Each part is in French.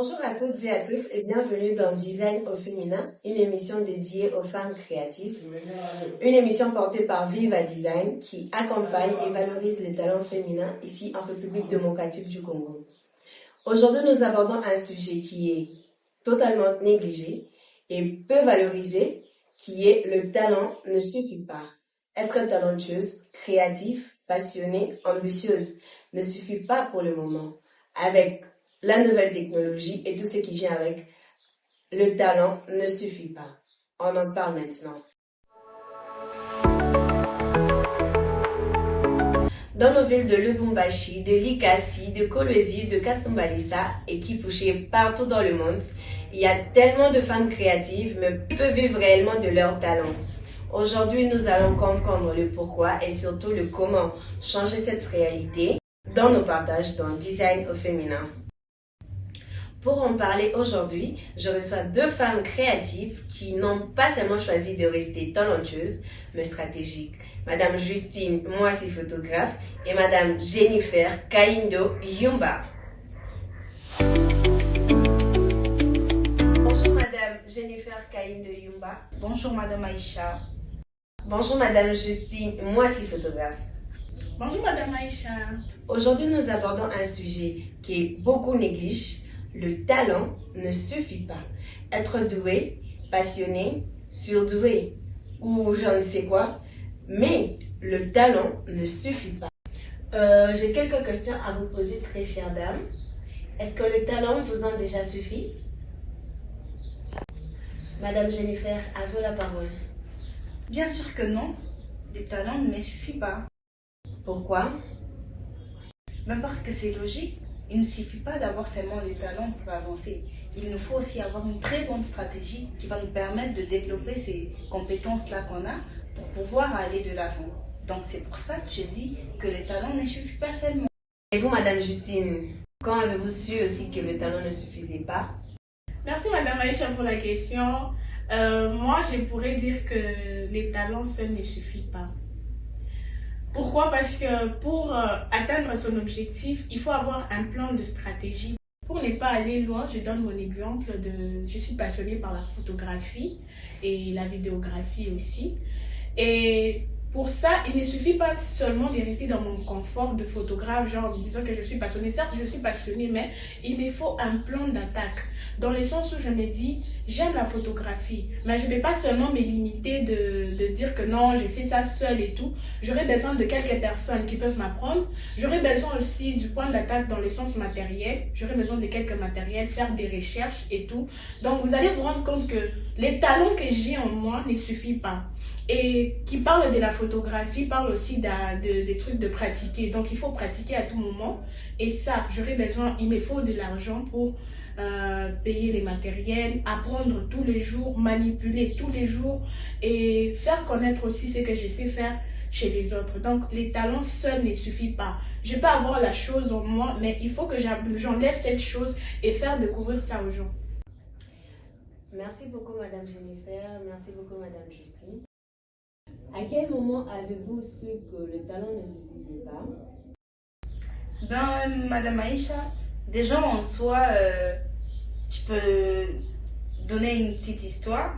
Bonjour à toutes et à tous et bienvenue dans Design au féminin, une émission dédiée aux femmes créatives. Une émission portée par Viva Design qui accompagne et valorise les talents féminins ici en République démocratique du Congo. Aujourd'hui, nous abordons un sujet qui est totalement négligé et peu valorisé, qui est le talent ne suffit pas. Être talentueuse, créative, passionnée, ambitieuse ne suffit pas pour le moment. Avec la nouvelle technologie et tout ce qui vient avec, le talent ne suffit pas. On en parle maintenant. Dans nos villes de Lubumbashi, de Likasi, de Kolwezi, de Kasumbalesa et Kipushi, partout dans le monde, il y a tellement de femmes créatives, mais qui peuvent vivre réellement de leur talent. Aujourd'hui, nous allons comprendre le pourquoi et surtout le comment changer cette réalité dans nos partages dans Design au féminin. Pour en parler aujourd'hui, je reçois deux femmes créatives qui n'ont pas seulement choisi de rester talentueuses, mais stratégiques. Madame Justine Moissi, photographe, et Madame Jennifer Kaindo Yumba. Bonjour Madame Jennifer Kaindo Yumba. Bonjour Madame Aïcha. Bonjour Madame Justine Moissi, photographe. Bonjour Madame Aïcha. Aujourd'hui, nous abordons un sujet qui est beaucoup négligé. Le talent ne suffit pas. Être doué, passionné, surdoué ou je ne sais quoi, mais le talent ne suffit pas. J'ai quelques questions à vous poser, très chère dame. Est-ce que le talent vous a déjà suffi? Madame Jennifer, à vous la parole. Bien sûr que non, le talent ne me suffit pas. Pourquoi? Parce que c'est logique. Il ne suffit pas d'avoir seulement les talents pour avancer. Il nous faut aussi avoir une très bonne stratégie qui va nous permettre de développer ces compétences-là qu'on a pour pouvoir aller de l'avant. Donc c'est pour ça que je dis que le talent ne suffit pas seulement. Et vous, Madame Justine, quand avez-vous su aussi que le talent ne suffisait pas? Merci Madame Aïcha pour la question. Moi, je pourrais dire que les talents seuls ne suffisent pas. Pourquoi? Parce que pour atteindre son objectif, il faut avoir un plan de stratégie. Pour ne pas aller loin, je donne mon exemple je suis passionnée par la photographie et la vidéographie aussi. Et pour ça, il ne suffit pas seulement de rester dans mon confort de photographe, genre en me disant que je suis passionnée. Certes, je suis passionnée, mais il me faut un plan d'attaque. Dans le sens où je me dis, j'aime la photographie, mais je ne vais pas seulement me limiter de dire que non, je fais ça seule et tout. J'aurais besoin de quelques personnes qui peuvent m'apprendre. J'aurais besoin aussi du point d'attaque dans le sens matériel. J'aurais besoin de quelques matériels, faire des recherches et tout. Donc, vous allez vous rendre compte que les talents que j'ai en moi ne suffisent pas. Et qui parle de la photographie, parle aussi des trucs de pratiquer. Donc, il faut pratiquer à tout moment. Et ça, j'aurais besoin, il me faut de l'argent pour payer les matériels, apprendre tous les jours, manipuler tous les jours et faire connaître aussi ce que je sais faire chez les autres. Donc, les talents seuls ne suffisent pas. Je peux avoir la chose en moi, mais il faut que j'enlève cette chose et faire découvrir ça aux gens. Merci beaucoup Madame Jennifer, merci beaucoup Madame Justine. À quel moment avez-vous su que le talent ne suffisait pas? Madame Aïcha, déjà en soi, je peux donner une petite histoire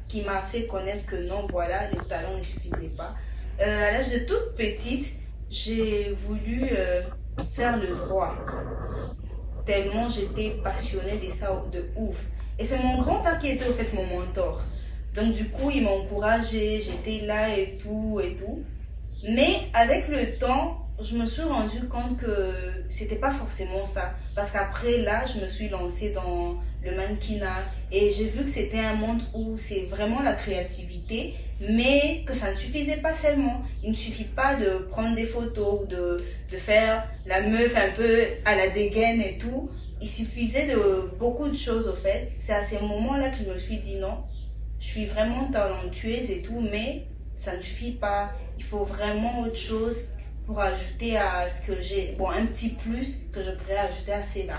qui m'a fait connaître que non, voilà, les talents ne suffisaient pas. À l'âge de toute petite, j'ai voulu faire le droit. Tellement j'étais passionnée de ça de ouf. Et c'est mon grand-père qui était au fait mon mentor. Donc du coup, il m'a encouragée, j'étais là et tout et tout. Mais avec le temps, je me suis rendu compte que c'était pas forcément ça. Parce qu'après là, je me suis lancée dans le mannequinat et j'ai vu que c'était un monde où c'est vraiment la créativité, mais que ça ne suffisait pas seulement. Il ne suffit pas de prendre des photos ou de faire la meuf un peu à la dégaine et tout. Il suffisait de beaucoup de choses au fait. C'est à ces moments-là que je me suis dit non, je suis vraiment talentueuse et tout, mais ça ne suffit pas. Il faut vraiment autre chose pour ajouter à ce que j'ai. Bon, un petit plus que je pourrais ajouter à cela.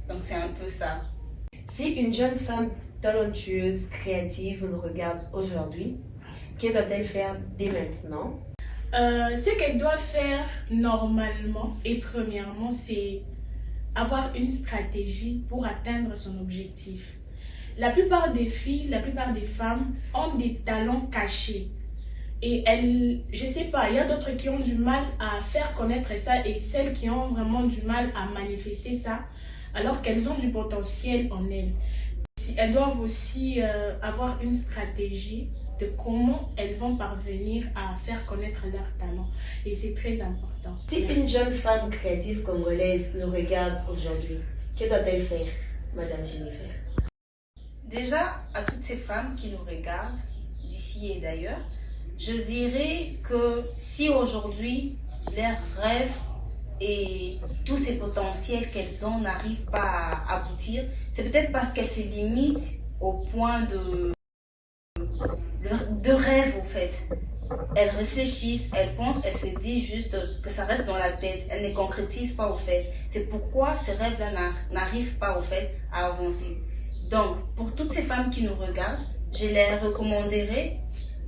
Donc c'est un peu ça. Si une jeune femme talentueuse, créative nous regarde aujourd'hui, que doit-elle faire dès maintenant? Ce qu'elle doit faire normalement et premièrement, c'est avoir une stratégie pour atteindre son objectif. La plupart des filles, la plupart des femmes ont des talents cachés. Et je sais pas, il y a d'autres qui ont du mal à faire connaître ça et celles qui ont vraiment du mal à manifester ça, alors qu'elles ont du potentiel en elles. Elles doivent aussi avoir une stratégie de comment elles vont parvenir à faire connaître leur talent. Et c'est très important. Si une jeune femme créative congolaise nous regarde aujourd'hui, que doit-elle faire, Madame Jennifer? Déjà, à toutes ces femmes qui nous regardent, d'ici et d'ailleurs, je dirais que si aujourd'hui leurs rêves et tous ces potentiels qu'elles ont n'arrivent pas à aboutir, c'est peut-être parce qu'elles se limitent au point de rêve au fait. Elles réfléchissent, elles pensent, elles se disent juste que ça reste dans la tête, elles ne concrétisent pas au fait. C'est pourquoi ces rêves-là n'arrivent pas au fait à avancer. Donc, pour toutes ces femmes qui nous regardent, je les recommanderais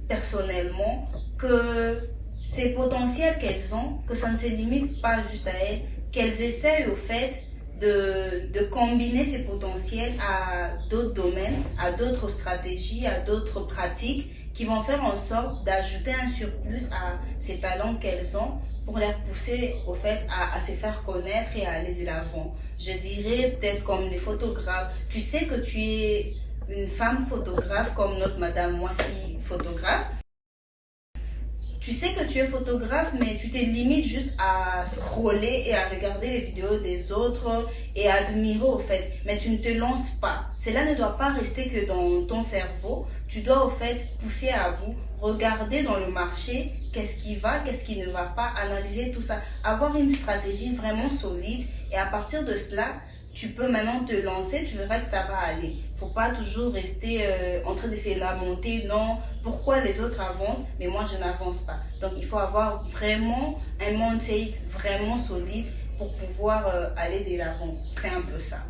personnellement que ces potentiels qu'elles ont, que ça ne se limite pas juste à elles, qu'elles essayent au fait de combiner ces potentiels à d'autres domaines, à d'autres stratégies, à d'autres pratiques qui vont faire en sorte d'ajouter un surplus à ces talents qu'elles ont pour les pousser au fait à se faire connaître et à aller de l'avant. Je dirais peut-être comme les photographes. Tu sais que tu es une femme photographe comme notre Madame Moissy photographe. Tu sais que tu es photographe, mais tu te limites juste à scroller et à regarder les vidéos des autres et à admirer au fait. Mais tu ne te lances pas. Cela ne doit pas rester que dans ton cerveau. Tu dois au fait pousser à bout, regarder dans le marché qu'est-ce qui va, qu'est-ce qui ne va pas, analyser tout ça. Avoir une stratégie vraiment solide et à partir de cela, tu peux maintenant te lancer, tu verras que ça va aller. Faut pas toujours rester en train de se lamenter, non, pourquoi les autres avancent, mais moi je n'avance pas. Donc il faut avoir vraiment un mindset vraiment solide pour pouvoir aller de l'avant. C'est un peu ça.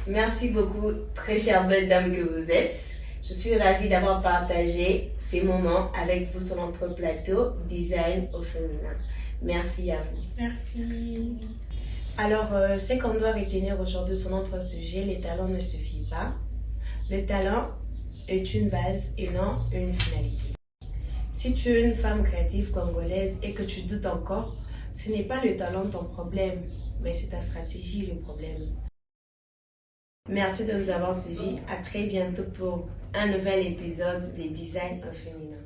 Merci beaucoup, très chère belle dame que vous êtes. Je suis ravie d'avoir partagé ces moments avec vous sur notre plateau Design au féminin. Merci à vous. Merci. Alors, c'est qu'on doit retenir aujourd'hui sur notre sujet, les talents ne suffisent pas. Le talent est une base et non une finalité. Si tu es une femme créative congolaise et que tu doutes encore, ce n'est pas le talent ton problème, mais c'est ta stratégie le problème. Merci de nous avoir suivis. À très bientôt pour un nouvel épisode des Design au féminin.